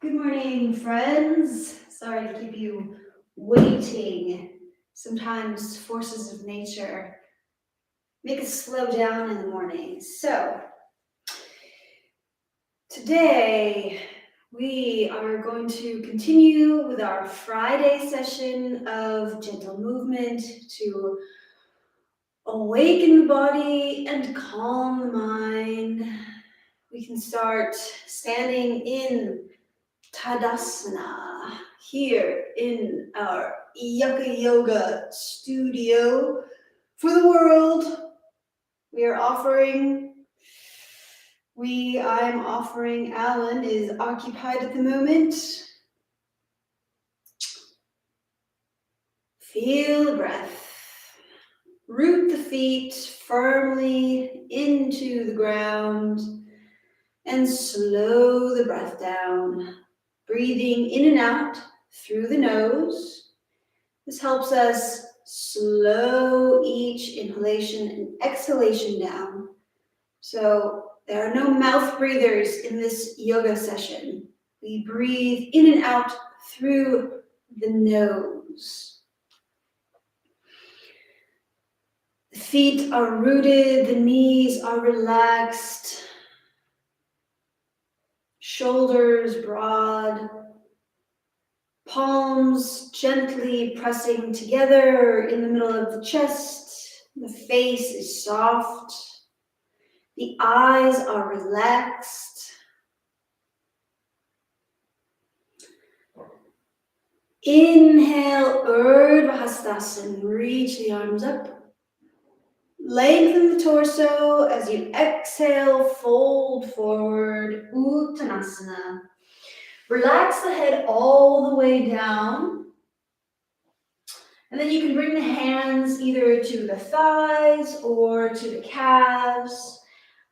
Good morning, friends. Sorry to keep you waiting. Sometimes forces of nature make us slow down in the morning. So, today we are going to continue with our Friday session of gentle movement to awaken the body and calm the mind. We can start standing in Tadasana here in our Yucca Yoga studio for the world. I'm offering, Alan is occupied at the moment. Feel the breath. Root the feet firmly into the ground and slow the breath down. Breathing in and out through the nose. This helps us slow each inhalation and exhalation down. So there are no mouth breathers in this yoga session. We breathe in and out through the nose. The feet are rooted, the knees are relaxed, shoulders broad, palms gently pressing together in the middle of the chest. The face is soft. The eyes are relaxed. Inhale, Urdhva Hastasana. Reach the arms up. Lengthen the torso. As you exhale, fold forward, Uttanasana. Relax the head all the way down. And then you can bring the hands either to the thighs or to the calves.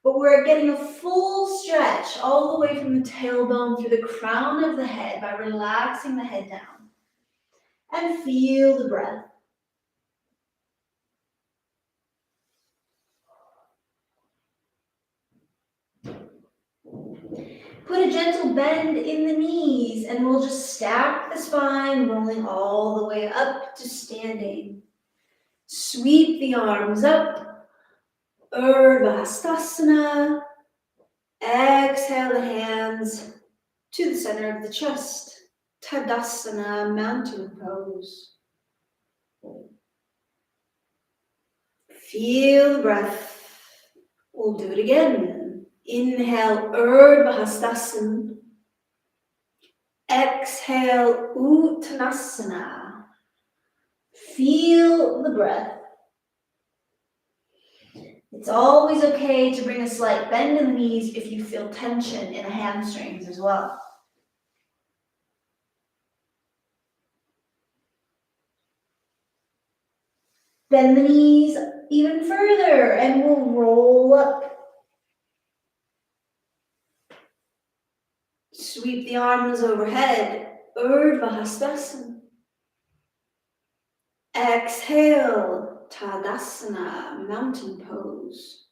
But we're getting a full stretch all the way from the tailbone through the crown of the head by relaxing the head down. And feel the breath. Put a gentle bend in the knees and we'll just stack the spine, rolling all the way up to standing. Sweep the arms up, Urdhva Hastasana. Exhale the hands to the center of the chest, Tadasana, mountain pose. Feel the breath. We'll do it again. Inhale, Urdhva Hastasana. Exhale, Uttanasana. Feel the breath. It's always okay to bring a slight bend in the knees if you feel tension in the hamstrings as well. Bend the knees even further and we'll roll up. Sweep the arms overhead, Urdhva Hastasana. Exhale, Tadasana, mountain pose.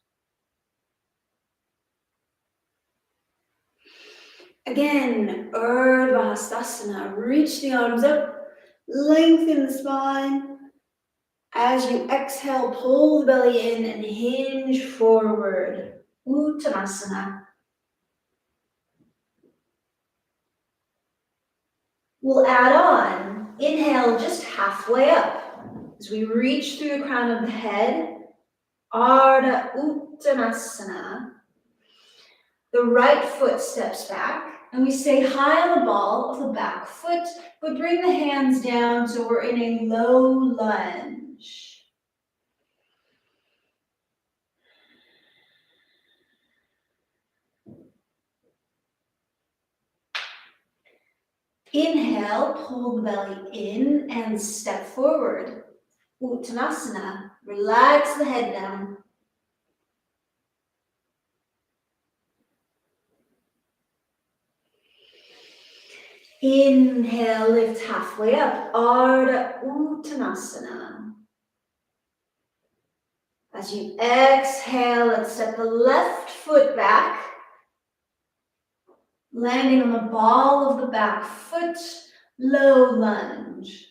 Again, Urdhva Hastasana. Reach the arms up, lengthen the spine. As you exhale, pull the belly in and hinge forward, Uttanasana. We'll add on. Inhale just halfway up. As we reach through the crown of the head, Ardha Uttanasana. The right foot steps back, and we stay high on the ball of the back foot, but bring the hands down so we're in a low lunge. Inhale, pull the belly in and step forward. Uttanasana, relax the head down. Inhale, lift halfway up, Ardha Uttanasana. As you exhale, let's step the left foot back. Landing on the ball of the back foot, low lunge.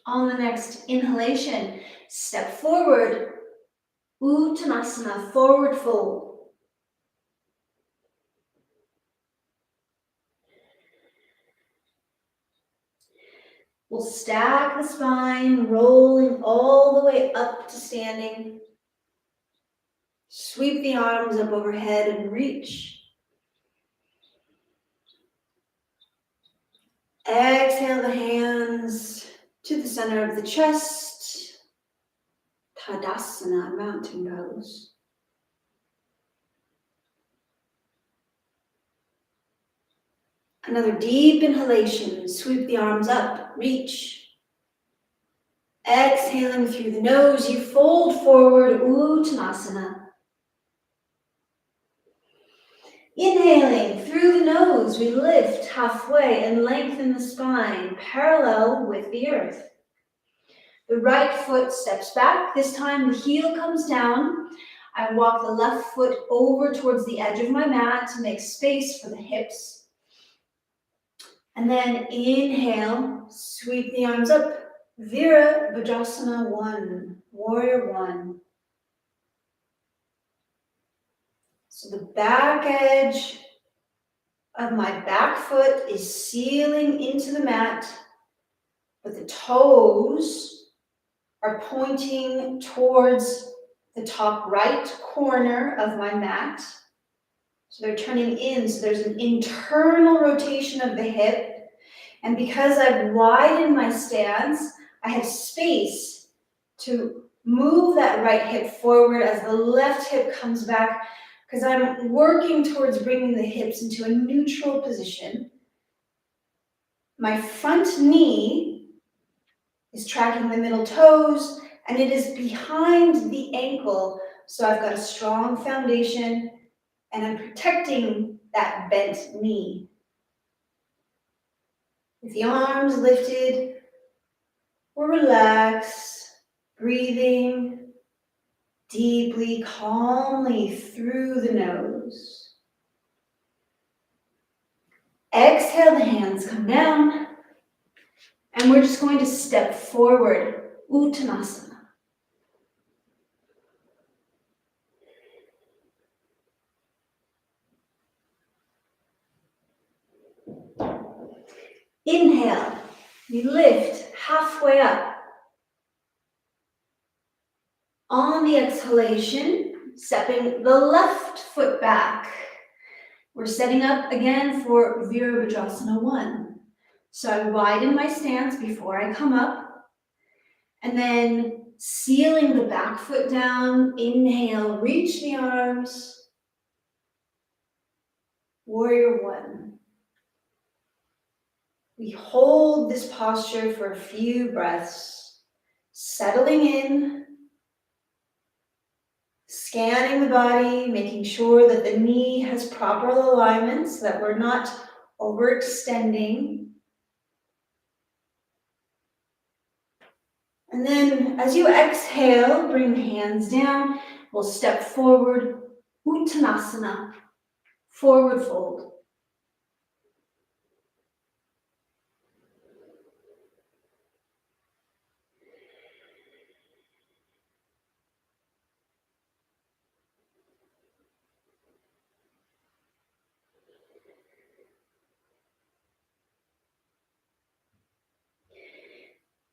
On the next inhalation, step forward, Uttanasana, forward fold. We'll stack the spine, rolling all the way up to standing. Sweep the arms up overhead and reach. Exhale the hands to the center of the chest. Tadasana, mountain pose. Another deep inhalation. Sweep the arms up, reach. Exhaling through the nose, you fold forward, Uttanasana. Inhaling through the nose, we lift halfway and lengthen the spine, parallel with the earth. The right foot steps back. This time the heel comes down. I walk the left foot over towards the edge of my mat to make space for the hips. And then inhale, sweep the arms up. Virabhadrasana 1, warrior 1. So the back edge of my back foot is sealing into the mat, but the toes are pointing towards the top right corner of my mat. So they're turning in, so there's an internal rotation of the hip. And because I've widened my stance, I have space to move that right hip forward as the left hip comes back, because I'm working towards bringing the hips into a neutral position. My front knee is tracking the middle toes, and it is behind the ankle, so I've got a strong foundation, and I'm protecting that bent knee. With the arms lifted or relaxed, breathing deeply, calmly through the nose. Exhale, the hands come down, and we're just going to step forward, Uttanasana. Inhale, we lift halfway up. On the exhalation, stepping the left foot back. We're setting up again for Virabhadrasana 1. So I widen my stance before I come up, and then sealing the back foot down. Inhale, reach the arms. Warrior 1. We hold this posture for a few breaths, settling in, scanning the body, making sure that the knee has proper alignment so that we're not overextending. And then as you exhale, bring the hands down. We'll step forward, Uttanasana, forward fold.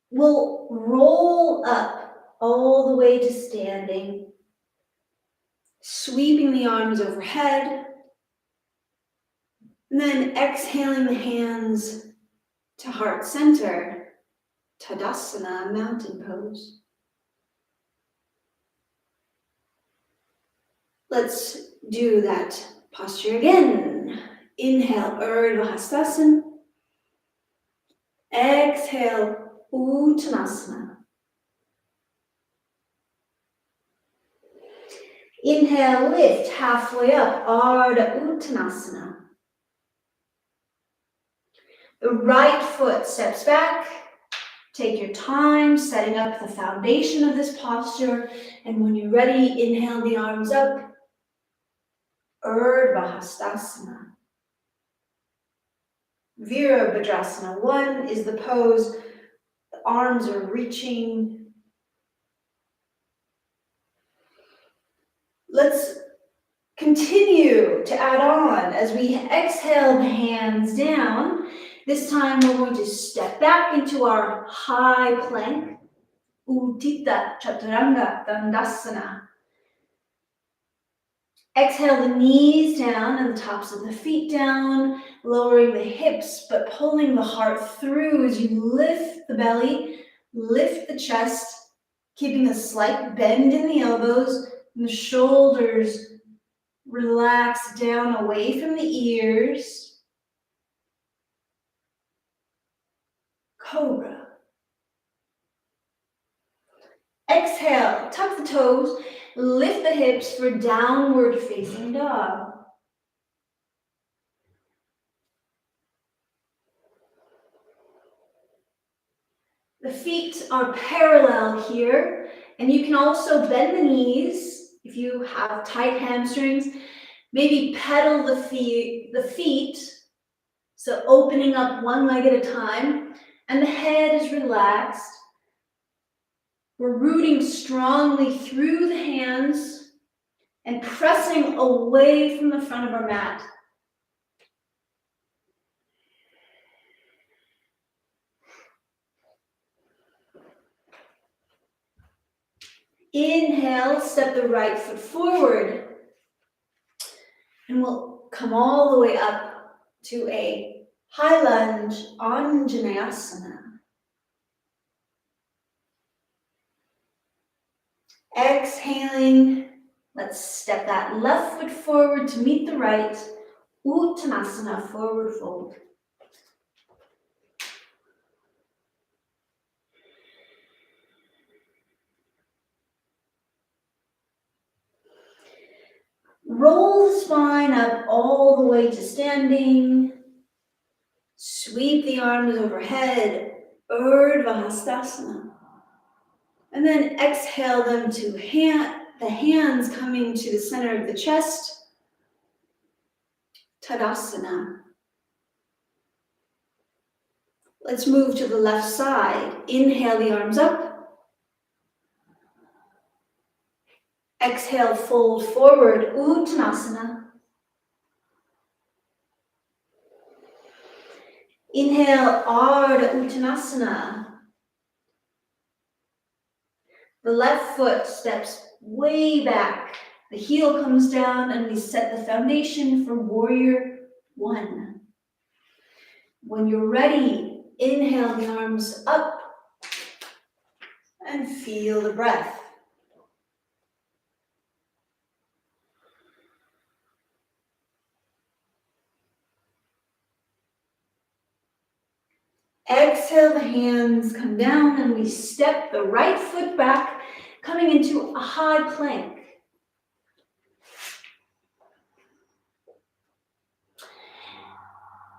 We'll roll up all the way to standing, sweeping the arms overhead, and then exhaling the hands to heart center, Tadasana, mountain pose. Let's do that posture again. Inhale, Urdhva Hastasana. Exhale, Uttanasana. Inhale, lift halfway up, Ardha Uttanasana. The right foot steps back Take your time setting up the foundation of this posture, and when you're ready, inhale the arms up, Urdhva Hastasana. Virabhadrasana 1 is the pose. The arms are reaching. Let's continue to add on as we exhale the hands down. This time we're going to step back into our high plank, Uttita Chaturanga Dandasana. Exhale the knees down and the tops of the feet down, lowering the hips, but pulling the heart through as you lift the belly, lift the chest, keeping a slight bend in the elbows, and the shoulders relax down away from the ears. Cobra. Exhale, tuck the toes, lift the hips for downward facing dog. The feet are parallel here, and you can also bend the knees if you have tight hamstrings. Maybe pedal the feet, so opening up one leg at a time, and the head is relaxed. We're rooting strongly through the hands and pressing away from the front of our mat. Inhale, step the right foot forward. And we'll come all the way up to a high lunge, Anjaneyasana. Exhaling, let's step that left foot forward to meet the right, Uttanasana, forward fold. Roll the spine up all the way to standing. Sweep the arms overhead, Urdhva Hastasana. And then exhale them to the hands coming to the center of the chest, Tadasana. Let's move to the left side. Inhale the arms up. Exhale, fold forward, Uttanasana. Inhale, Ardha Uttanasana. The left foot steps way back. The heel comes down and we set the foundation for Warrior 1. When you're ready, inhale the arms up and feel the breath. Exhale, the hands come down and we step the right foot back, coming into a high plank.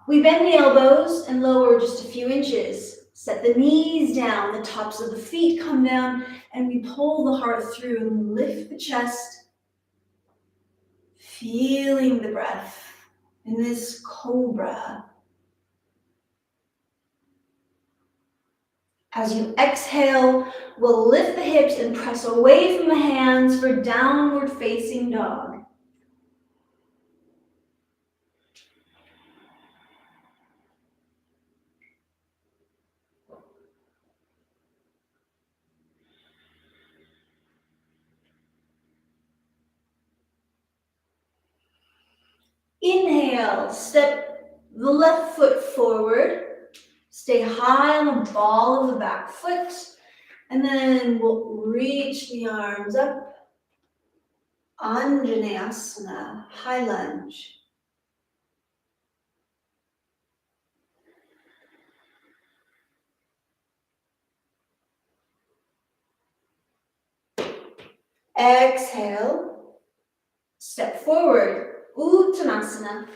We bend the elbows and lower just a few inches. Set the knees down, the tops of the feet come down, and we pull the heart through and lift the chest, feeling the breath in this cobra. As you exhale, we'll lift the hips and press away from the hands for downward facing dog. Inhale, step the left foot forward. Stay high on the ball of the back foot. And then we'll reach the arms up. Anjaneyasana, high lunge. Exhale, step forward, Uttanasana.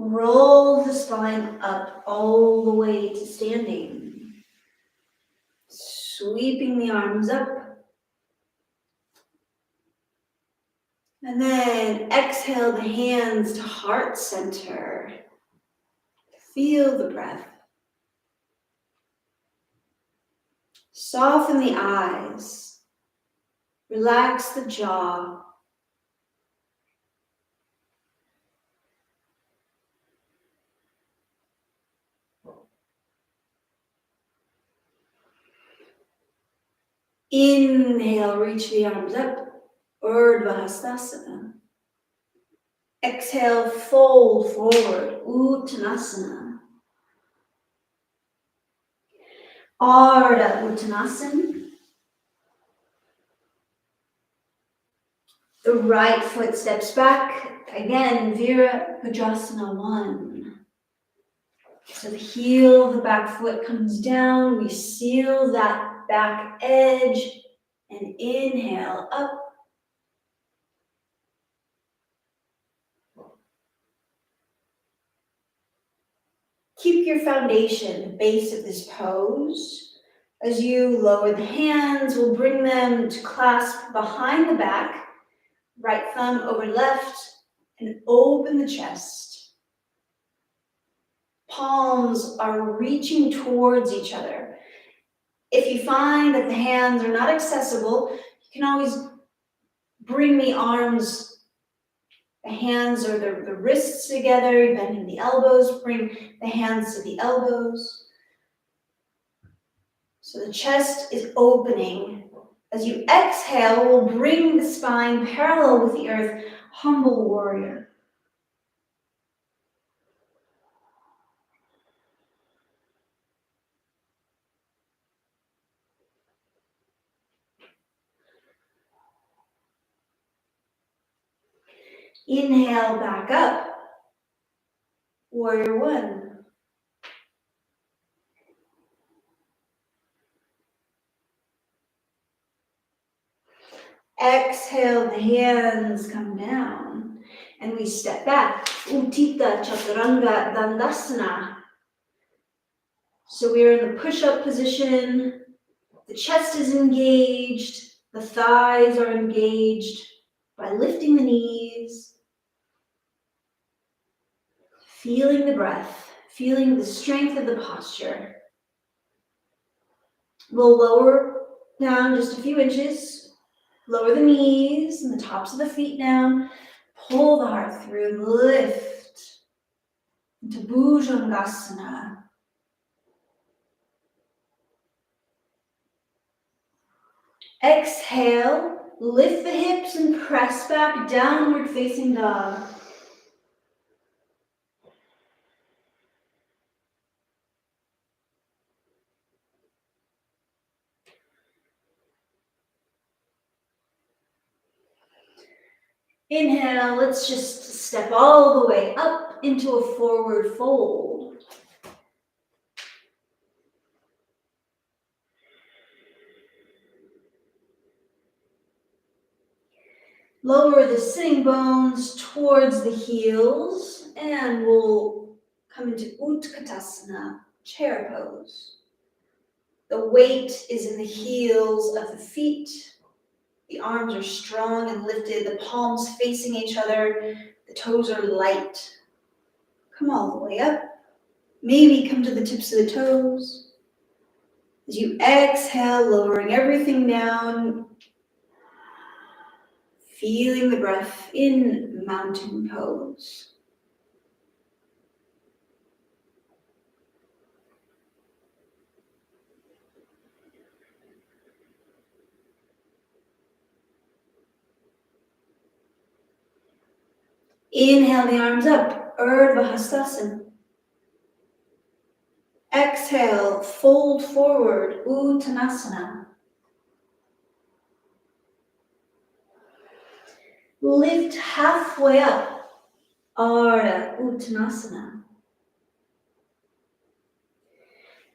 Roll the spine up all the way to standing. Sweeping the arms up. And then exhale the hands to heart center. Feel the breath. Soften the eyes. Relax the jaw. Inhale, reach the arms up. Urdhva Hastasana. Exhale, fold forward. Uttanasana. Ardha Uttanasana. The right foot steps back. Again, Vira Vajrasana 1. So the heel of the back foot comes down. We seal that back edge. And inhale up. Keep your foundation, the base of this pose. As you lower the hands, we'll bring them to clasp behind the back. Right thumb over left, and open the chest. Palms are reaching towards each other. If you find that the hands are not accessible, you can always bring the arms, the hands or the wrists together, bending the elbows, bring the hands to the elbows. So the chest is opening. As you exhale, we'll bring the spine parallel with the earth, humble warrior. Inhale back up, warrior 1. Exhale, the hands come down, and we step back. Uttita Chaturanga Dandasana. So we're in the push-up position. The chest is engaged. The thighs are engaged by lifting the knees. Feeling the breath, feeling the strength of the posture. We'll lower down just a few inches. Lower the knees and the tops of the feet down. Pull the heart through. Lift into Bhujangasana. Exhale. Lift the hips and press back. Downward facing dog. Inhale, let's just step all the way up into a forward fold. Lower the sitting bones towards the heels, and we'll come into Utkatasana, chair pose. The weight is in the heels of the feet. The arms are strong and lifted, the palms facing each other, the toes are light. Come all the way up. Maybe come to the tips of the toes. As you exhale, lowering everything down, feeling the breath in mountain pose. Inhale the arms up, Urdhva Hastasana. Exhale, fold forward, Uttanasana. Lift halfway up, Ardha Uttanasana.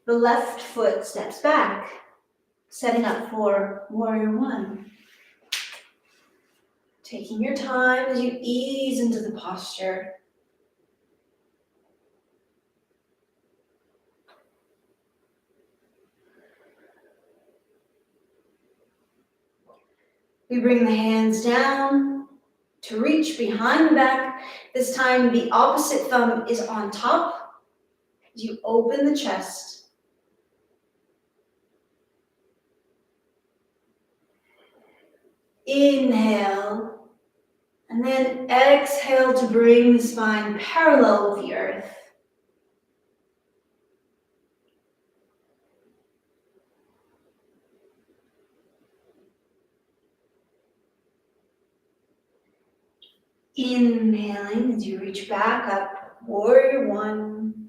The left foot steps back, setting up for warrior 1. Taking your time as you ease into the posture. We bring the hands down to reach behind the back. This time the opposite thumb is on top. You open the chest. Inhale, and then exhale to bring the spine parallel with the earth. Inhaling as you reach back up, warrior one.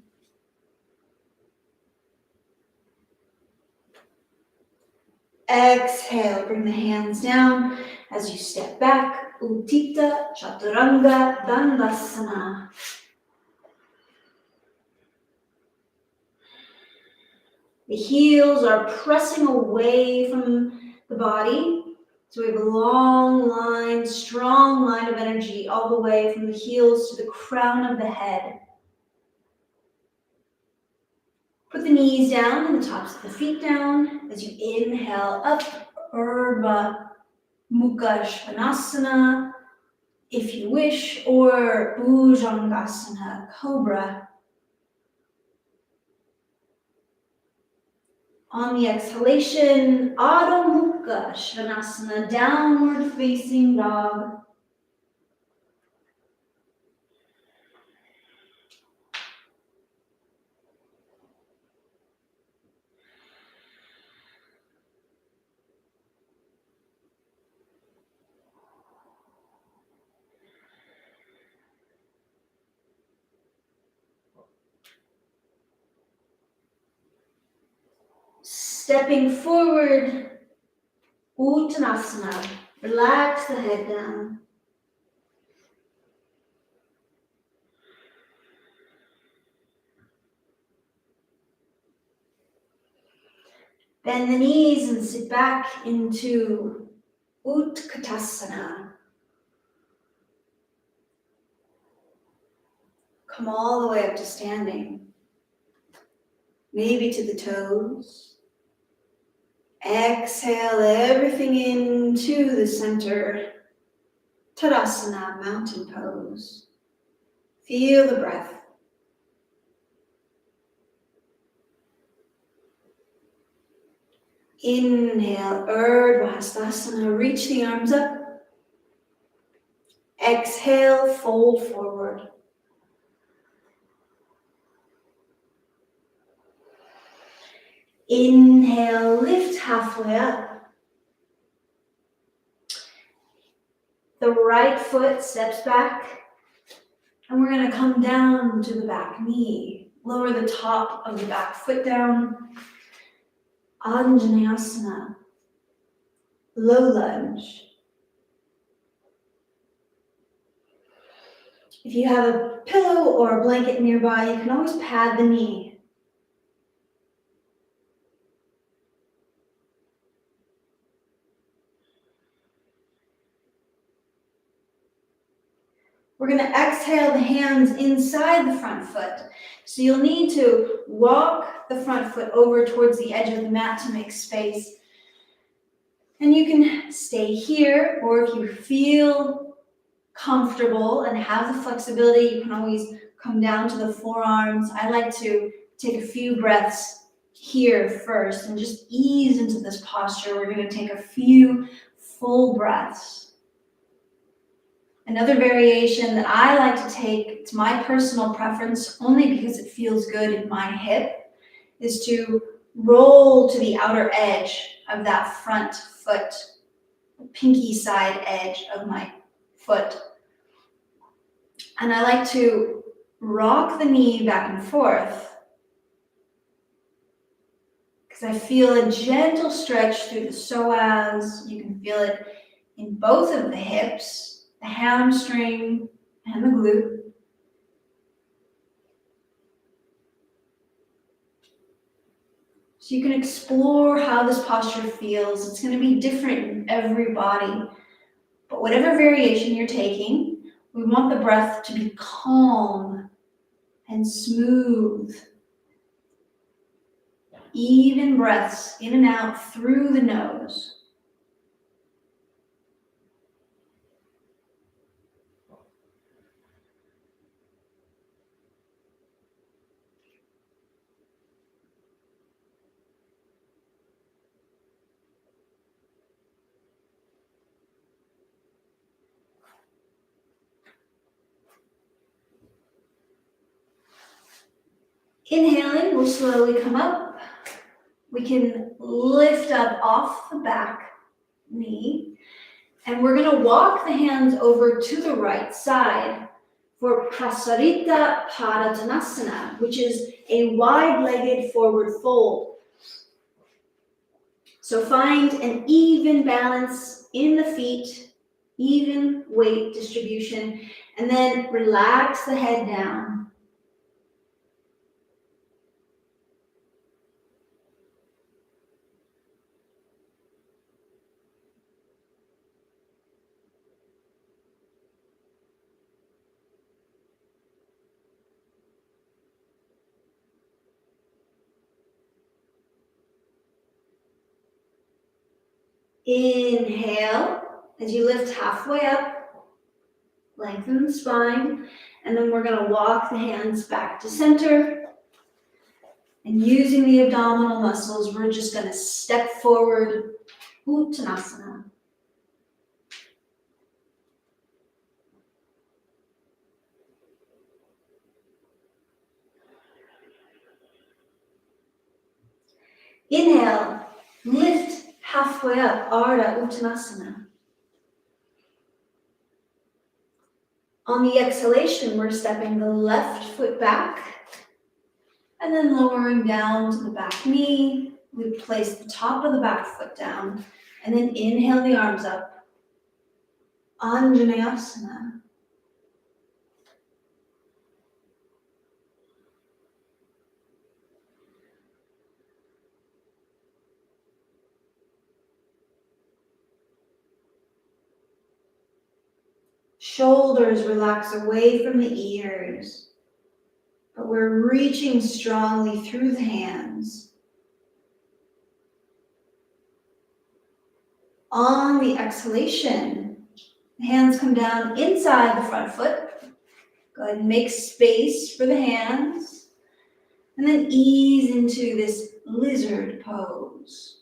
Exhale, bring the hands down as you step back, Uttita Chaturanga Dandasana. The heels are pressing away from the body. So we have a long line, strong line of energy all the way from the heels to the crown of the head. Put the knees down and the tops of the feet down as you inhale up, Urdhva Mukha Svanasana, if you wish, or Bhujangasana, Cobra. On the exhalation, Adho Mukha Svanasana, downward facing dog. Stepping forward, Uttanasana. Relax the head down. Bend the knees and sit back into Utkatasana. Come all the way up to standing. Maybe to the toes. Exhale everything into the center. Tadasana, mountain pose. Feel the breath. Inhale, Urdhva Hastasana, reach the arms up. Exhale, fold forward. Inhale, lift halfway up. The right foot steps back, and we're going to come down to the back knee. Lower the top of the back foot down. Anjaneyasana, low lunge. If you have a pillow or a blanket nearby, you can always pad the knee. We're going to exhale the hands inside the front foot. So you'll need to walk the front foot over towards the edge of the mat to make space. And you can stay here, or if you feel comfortable and have the flexibility, you can always come down to the forearms. I like to take a few breaths here first and just ease into this posture. We're going to take a few full breaths. Another variation that I like to take, it's my personal preference only because it feels good in my hip, is to roll to the outer edge of that front foot, the pinky side edge of my foot. And I like to rock the knee back and forth because I feel a gentle stretch through the psoas. You can feel it in both of the hips, the hamstring and the glute. So you can explore how this posture feels. It's going to be different in every body. But whatever variation you're taking, we want the breath to be calm and smooth. Even breaths in and out through the nose. Inhaling, we'll slowly come up. We can lift up off the back knee, and we're going to walk the hands over to the right side for Prasarita Padottanasana, which is a wide-legged forward fold. So find an even balance in the feet, even weight distribution, and then relax the head down. Inhale as you lift halfway up, lengthen the spine, and then we're going to walk the hands back to center. And using the abdominal muscles, we're just going to step forward, Uttanasana. Inhale, lift halfway up, Ardha Uttanasana. On the exhalation, we're stepping the left foot back and then lowering down to the back knee. We place the top of the back foot down and then inhale the arms up, Anjaneyasana. Shoulders relax away from the ears, but we're reaching strongly through the hands. On the exhalation, the hands come down inside the front foot. Go ahead and make space for the hands, and then ease into this lizard pose.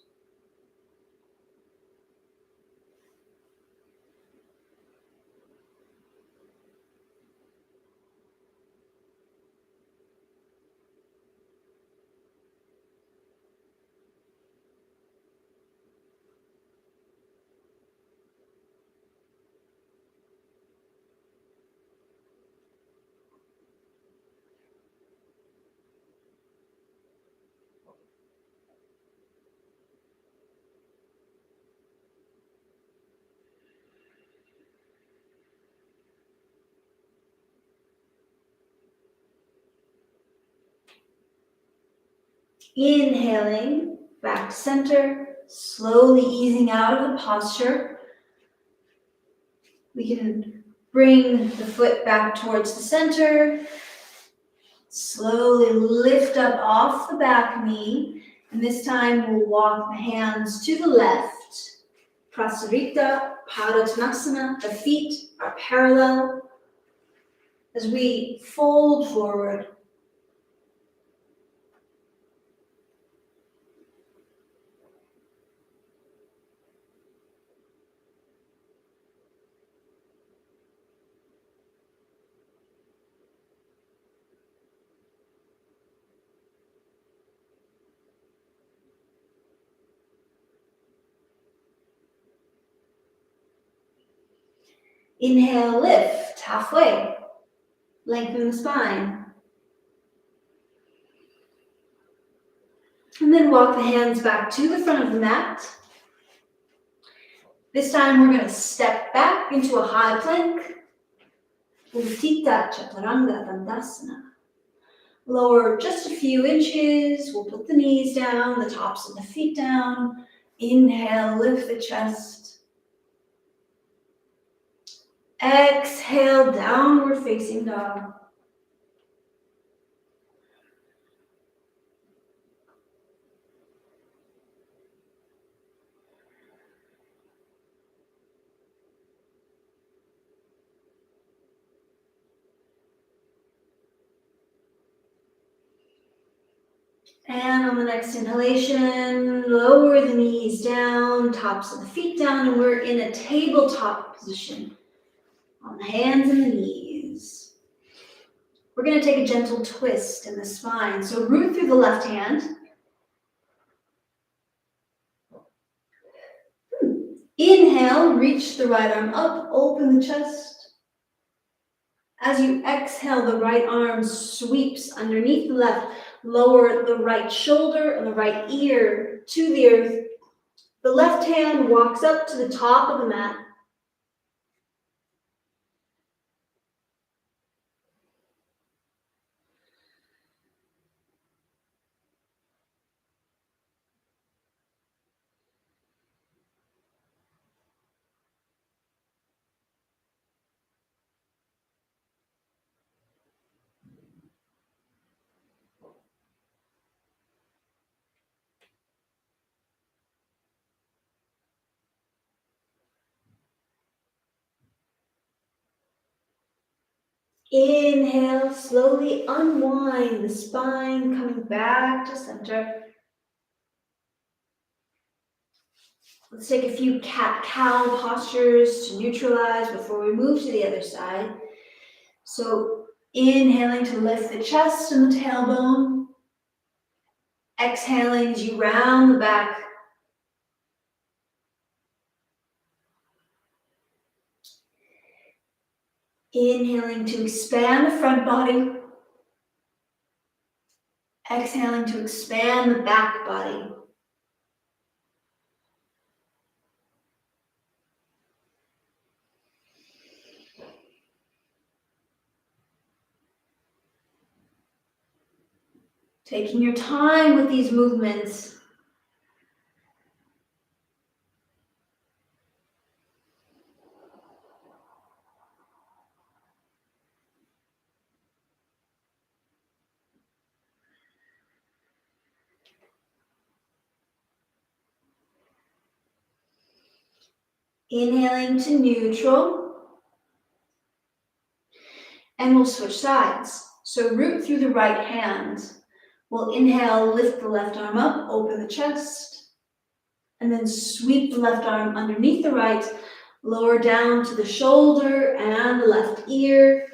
Inhaling, back to center, slowly easing out of the posture. We can bring the foot back towards the center. Slowly lift up off the back knee. And this time we'll walk the hands to the left. Prasarita Padottanasana. The feet are parallel as we fold forward. Inhale, lift halfway. Lengthen the spine. And then walk the hands back to the front of the mat. This time we're going to step back into a high plank. Uttita Chaturanga Dandasana. Lower just a few inches. We'll put the knees down, the tops of the feet down. Inhale, lift the chest. Exhale, downward facing dog. And on the next inhalation, lower the knees down, tops of the feet down, and we're in a tabletop position on the hands and the knees. We're going to take a gentle twist in the spine. So root through the left hand. Inhale, reach the right arm up, open the chest. As you exhale, the right arm sweeps underneath the left. Lower the right shoulder and the right ear to the earth. The left hand walks up to the top of the mat. Inhale, slowly unwind the spine, coming back to center. Let's take a few cat-cow postures to neutralize before we move to the other side. So inhaling to lift the chest and the tailbone. Exhaling as you round the back. Inhaling to expand the front body. Exhaling to expand the back body. Taking your time with these movements. Inhaling to neutral. And we'll switch sides. So root through the right hand. We'll inhale, lift the left arm up, open the chest. And then sweep the left arm underneath the right, lower down to the shoulder and the left ear.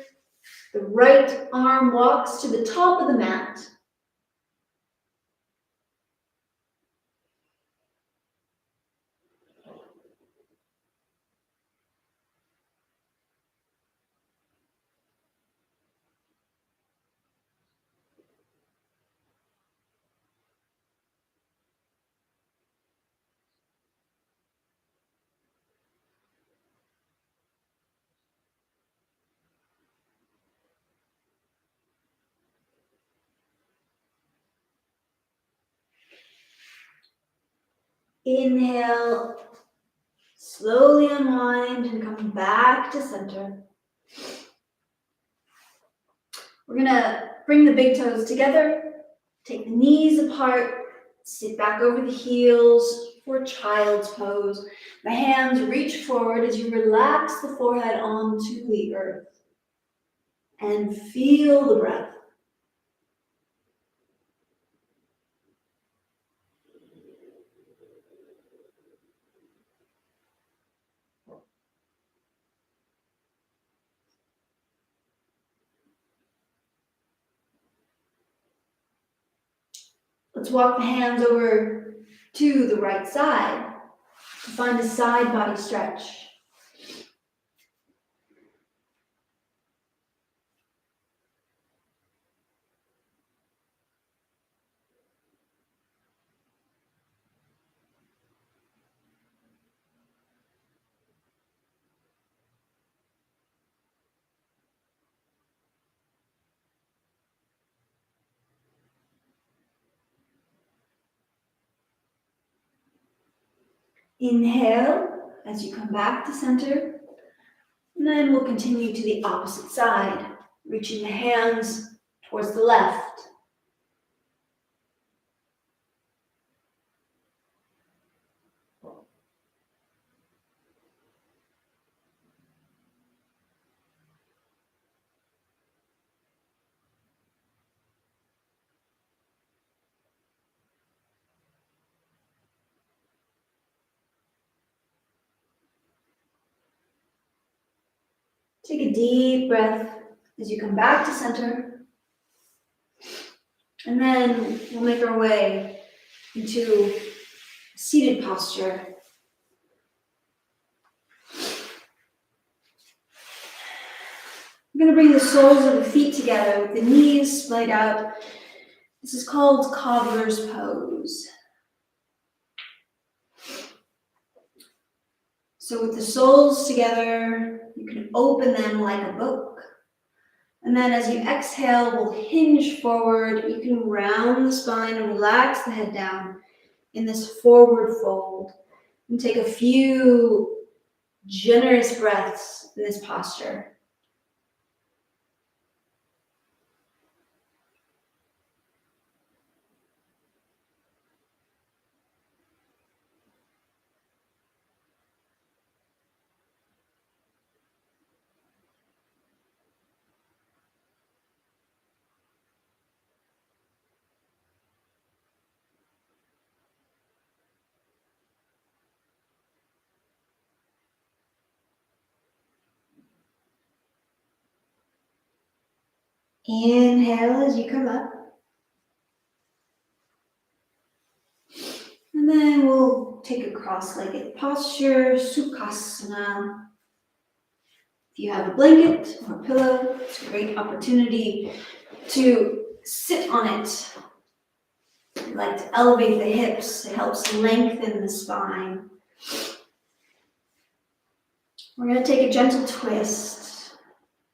The right arm walks to the top of the mat. Inhale, slowly unwind and come back to center. We're gonna bring the big toes together, take the knees apart, sit back over the heels for child's pose. The hands reach forward as you relax the forehead onto the earth. And feel the breath. Let's walk the hands over to the right side to find a side body stretch. Inhale as you come back to center, and then we'll continue to the opposite side, reaching the hands towards the left. Take a deep breath as you come back to center. And then we'll make our way into seated posture. We're going to bring the soles of the feet together with the knees splayed out. This is called cobbler's pose. So with the soles together, you can open them like a book. And then as you exhale, we'll hinge forward. You can round the spine and relax the head down in this forward fold. And take a few generous breaths in this posture. Inhale as you come up. And then we'll take a cross-legged posture, Sukhasana. If you have a blanket or a pillow, it's a great opportunity to sit on it. I like to elevate the hips. It helps lengthen the spine. We're going to take a gentle twist.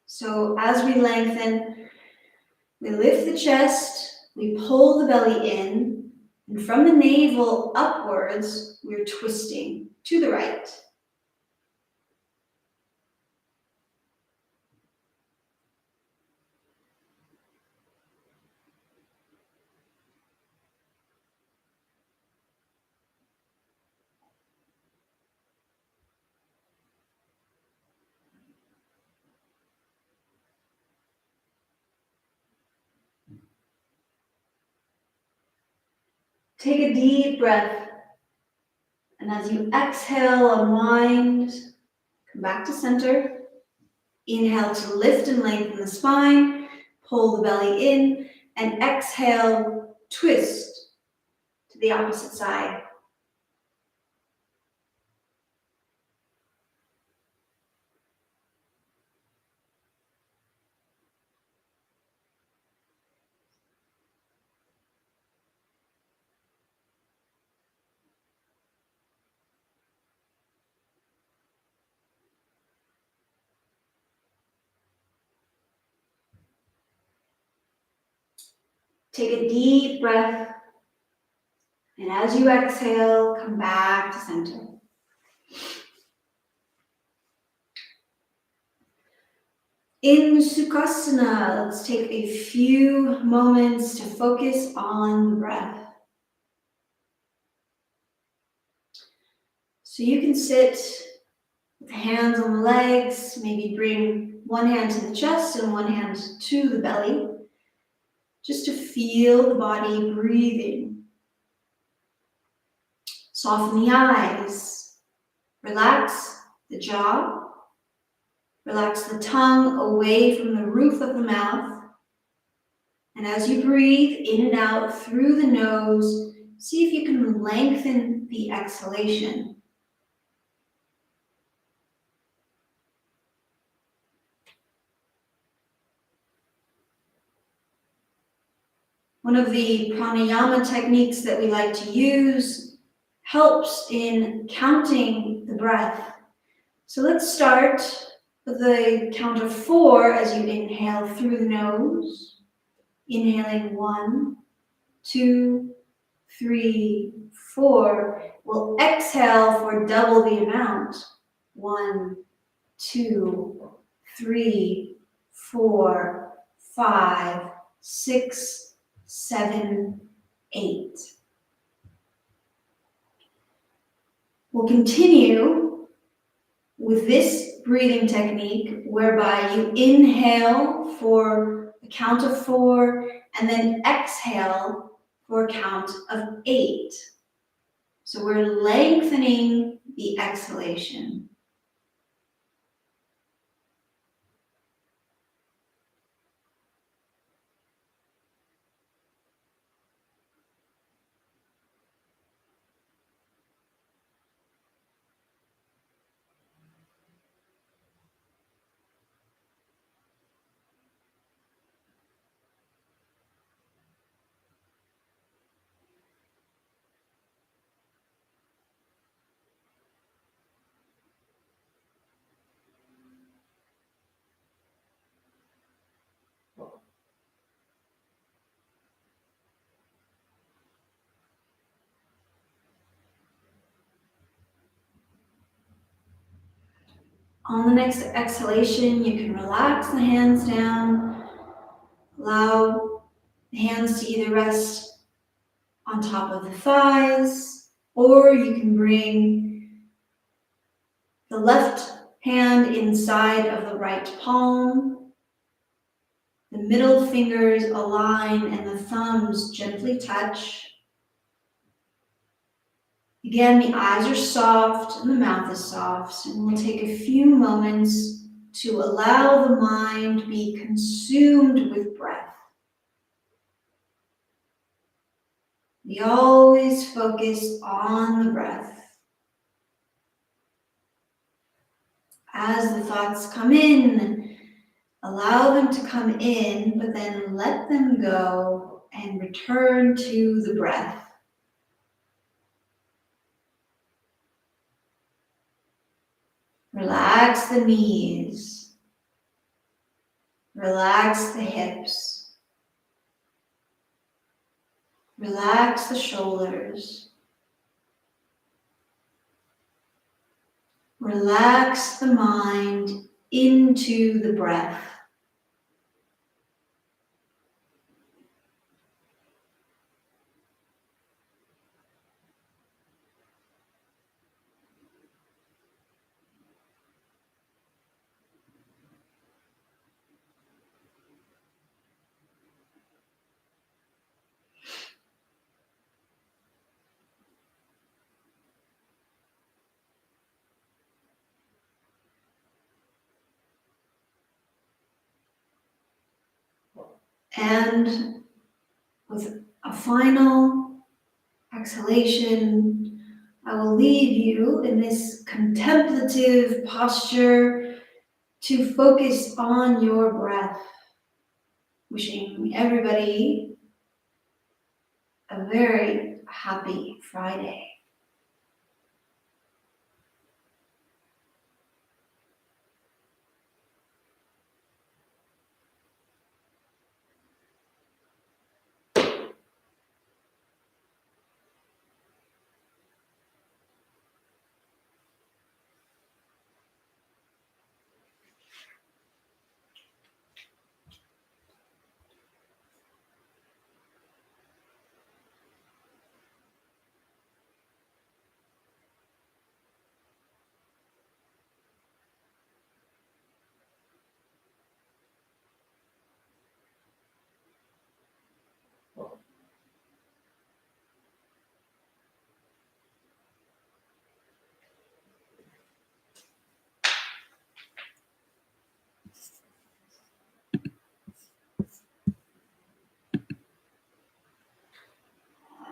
So as we lengthen, we lift the chest, we pull the belly in, and from the navel upwards, we're twisting to the right. Take a deep breath, and as you exhale, unwind, come back to center. Inhale to lift and lengthen the spine, pull the belly in, and exhale, twist to the opposite side. Take a deep breath, and as you exhale, come back to center. In Sukhasana, let's take a few moments to focus on the breath. So you can sit with hands on the legs, maybe bring one hand to the chest and one hand to the belly, just to feel the body breathing. Soften the eyes, relax the jaw, relax the tongue away from the roof of the mouth. And as you breathe in and out through the nose, see if you can lengthen the exhalation. One of the pranayama techniques that we like to use helps in counting the breath. So let's start with the count of 4 as you inhale through the nose. Inhaling 1, 2, 3, 4. We'll exhale for double the amount. 1, 2, 3, 4, 5, 6, 7, 8. We'll continue with this breathing technique whereby you inhale for a count of 4 and then exhale for a count of 8. So we're lengthening the exhalation. On the next exhalation, you can relax the hands down, allow the hands to either rest on top of the thighs, or you can bring the left hand inside of the right palm. The middle fingers align and the thumbs gently touch. Again, the eyes are soft and the mouth is soft, and we'll take a few moments to allow the mind to be consumed with breath. We always focus on the breath. As the thoughts come in, allow them to come in, but then let them go and return to the breath. Relax the knees. Relax the hips. Relax the shoulders. Relax the mind into the breath. And with a final exhalation, I will leave you in this contemplative posture to focus on your breath. Wishing everybody a very happy Friday.